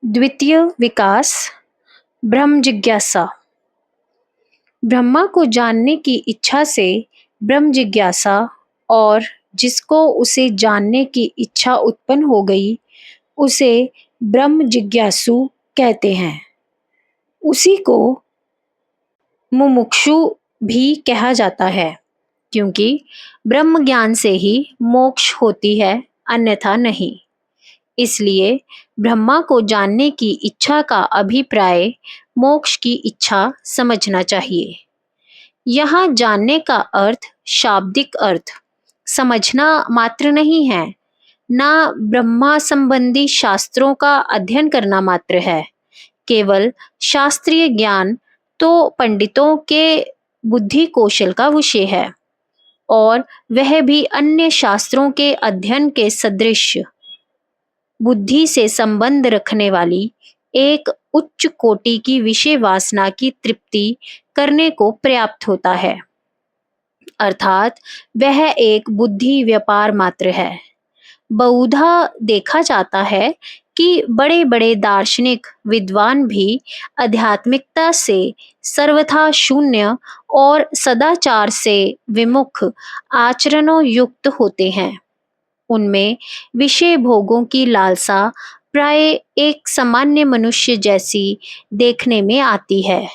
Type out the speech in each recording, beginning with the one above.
द्वितीय विकास ब्रह्म जिज्ञासा। ब्रह्मा को जानने की इच्छा से ब्रह्म जिज्ञासा और जिसको उसे जानने की इच्छा उत्पन्न हो गई उसे ब्रह्म जिज्ञासु कहते हैं। उसी को मुमुक्षु भी कहा जाता है, क्योंकि ब्रह्म ज्ञान से ही मोक्ष होती है, अन्यथा नहीं। इसलिए ब्रह्मा को जानने की इच्छा का अभिप्राय मोक्ष की इच्छा समझना चाहिए। यहाँ जानने का अर्थ शाब्दिक अर्थ समझना मात्र नहीं है, ना ब्रह्मा संबंधी शास्त्रों का अध्ययन करना मात्र है। केवल शास्त्रीय ज्ञान तो पंडितों के बुद्धि कौशल का विषय है, और वह भी अन्य शास्त्रों के अध्ययन के सदृश बुद्धि से संबंध रखने वाली एक उच्च कोटि की विषय वासना की तृप्ति करने को पर्याप्त होता है, अर्थात वह एक बुद्धि व्यापार मात्र है। बहुधा देखा जाता है कि बड़े बड़े दार्शनिक विद्वान भी आध्यात्मिकता से सर्वथा शून्य और सदाचार से विमुख आचरणों युक्त होते हैं। उनमें विषय भोगों की लालसा प्राय एक सामान्य मनुष्य जैसी देखने में आती है,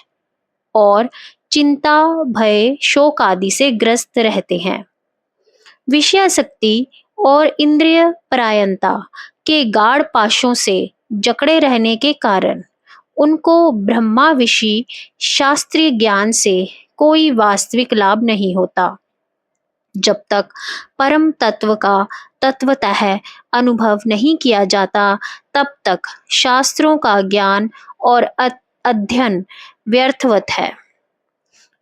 और चिंता भय शोक आदि से ग्रस्त रहते हैं। विषयासक्ति और इंद्रिय परायणता के गाढ़ पाशों से जकड़े रहने के कारण उनको ब्रह्माविषयी शास्त्रीय ज्ञान से कोई वास्तविक लाभ नहीं होता। जब तक परम तत्व का तत्वतः अनुभव नहीं किया जाता, तब तक शास्त्रों का ज्ञान और अध्ययन व्यर्थवत है।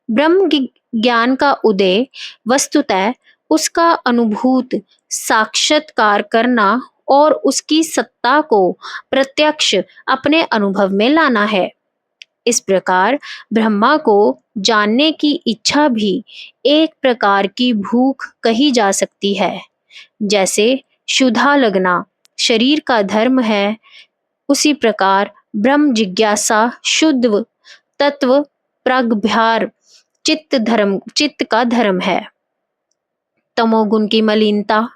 ब्रह्म ज्ञान का उदय वस्तुतः उसका अनुभूत साक्षात्कार करना और उसकी सत्ता को प्रत्यक्ष अपने अनुभव में लाना है। इस प्रकार ब्रह्मा को जानने की इच्छा भी एक प्रकार की भूख कही जा सकती है। जैसे क्षुधा लगना शरीर का धर्म है, उसी प्रकार ब्रह्म जिज्ञासा शुद्ध तत्व प्रज्ञार चित्त का धर्म है। तमोगुण की मलिनता,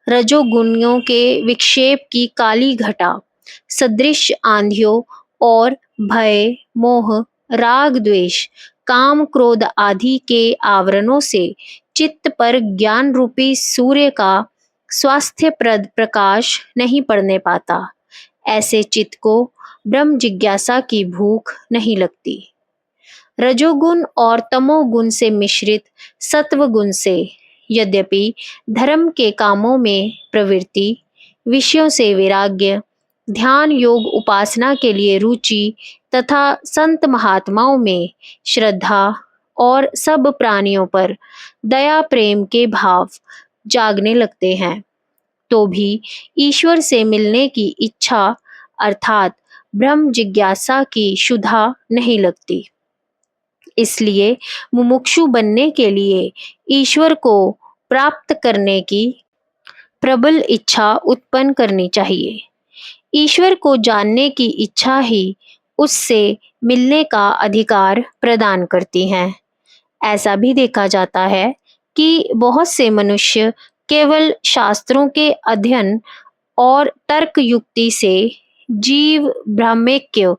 रजोगुणियों के विक्षेप की काली घटा सदृश आंधियों और भय मोह राग द्वेष काम क्रोध आदि के आवरणों से चित्त पर ज्ञान रूपी सूर्य का स्वास्थ्यप्रद प्रकाश नहीं पड़ने पाता। ऐसे चित्त को ब्रह्म जिज्ञासा की भूख नहीं लगती। रजोगुण और तमोगुण से मिश्रित सत्वगुण से यद्यपि धर्म के कामों में प्रवृत्ति, विषयों से वैराग्य, ध्यान योग उपासना के लिए रुचि तथा संत महात्माओं में श्रद्धा और सब प्राणियों पर दया प्रेम के भाव जागने लगते हैं, तो भी ईश्वर से मिलने की इच्छा अर्थात ब्रह्म जिज्ञासा की क्षुधा नहीं लगती। इसलिए मुमुक्षु बनने के लिए ईश्वर को प्राप्त करने की प्रबल इच्छा उत्पन्न करनी चाहिए। ईश्वर को जानने की इच्छा ही उससे मिलने का अधिकार प्रदान करती है। ऐसा भी देखा जाता है कि बहुत से मनुष्य केवल शास्त्रों के अध्ययन और तर्क युक्ति से जीव ब्रह्मैक्य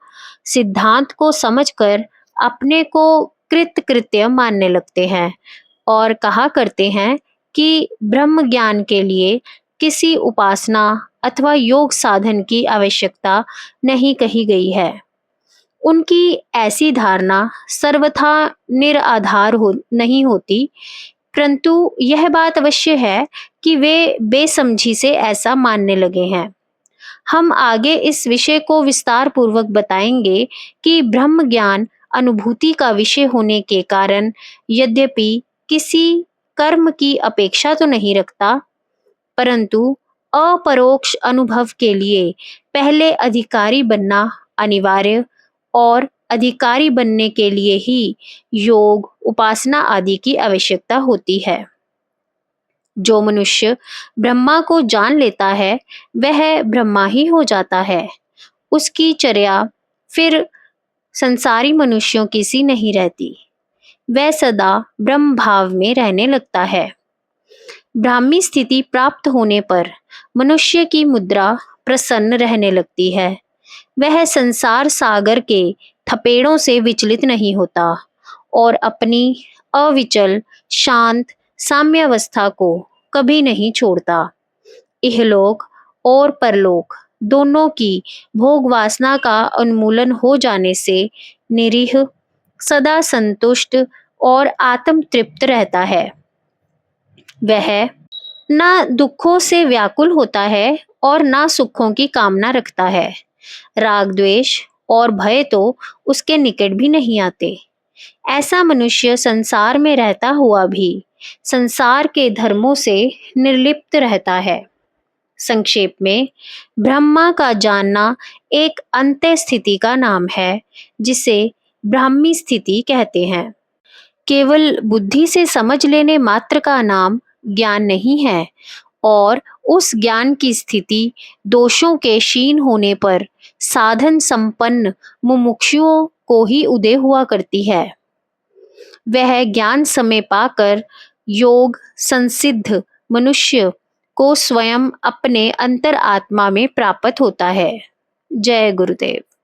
सिद्धांत को समझकर अपने को कृत्य मानने लगते हैं और कहा करते हैं कि ब्रह्म ज्ञान के लिए किसी उपासना अथवा योग साधन की आवश्यकता नहीं कही गई है। उनकी ऐसी धारणा सर्वथा निराधार नहीं होती, परंतु यह बात अवश्य है कि वे बेसमझी से ऐसा मानने लगे हैं। हम आगे इस विषय को विस्तार पूर्वक बताएंगे कि ब्रह्म ज्ञान अनुभूति का विषय होने के कारण यद्यपि किसी कर्म की अपेक्षा तो नहीं रखता, परंतु अपरोक्ष अनुभव के लिए पहले अधिकारी बनना अनिवार्य, और अधिकारी बनने के लिए ही योग उपासना आदि की आवश्यकता होती है। जो मनुष्य ब्रह्मा को जान लेता है वह ब्रह्मा ही हो जाता है, उसकी चर्या फिर संसारी मनुष्यों की सी नहीं रहती। वह सदा ब्रह्म भाव में रहने लगता है। ब्राह्मी स्थिति प्राप्त होने पर मनुष्य की मुद्रा प्रसन्न रहने लगती है। वह संसार सागर के थपेड़ों से विचलित नहीं होता और अपनी अविचल शांत साम्यावस्था को कभी नहीं छोड़ता। इहलोक और परलोक दोनों की भोग वासना का उन्मूलन हो जाने से निरीह सदा संतुष्ट और आत्म तृप्त रहता है। वह ना दुखों से व्याकुल होता है और ना सुखों की कामना रखता है। राग द्वेष और भय तो उसके निकट भी नहीं आते। ऐसा मनुष्य संसार में रहता हुआ भी संसार के धर्मों से निर्लिप्त रहता है। संक्षेप में, ब्रह्मा का जानना एक अंत्य स्थिति का नाम है जिसे ब्राह्मी स्थिति कहते हैं। केवल बुद्धि से समझ लेने मात्र का नाम ज्ञान नहीं है और उस ज्ञान की स्थिति दोषों के क्षीण होने पर साधन संपन्न मुमुक्षुओं को ही उदय हुआ करती है। वह ज्ञान समय पाकर योग संसिद्ध मनुष्य को स्वयं अपने अंतर आत्मा में प्राप्त होता है। जय गुरुदेव।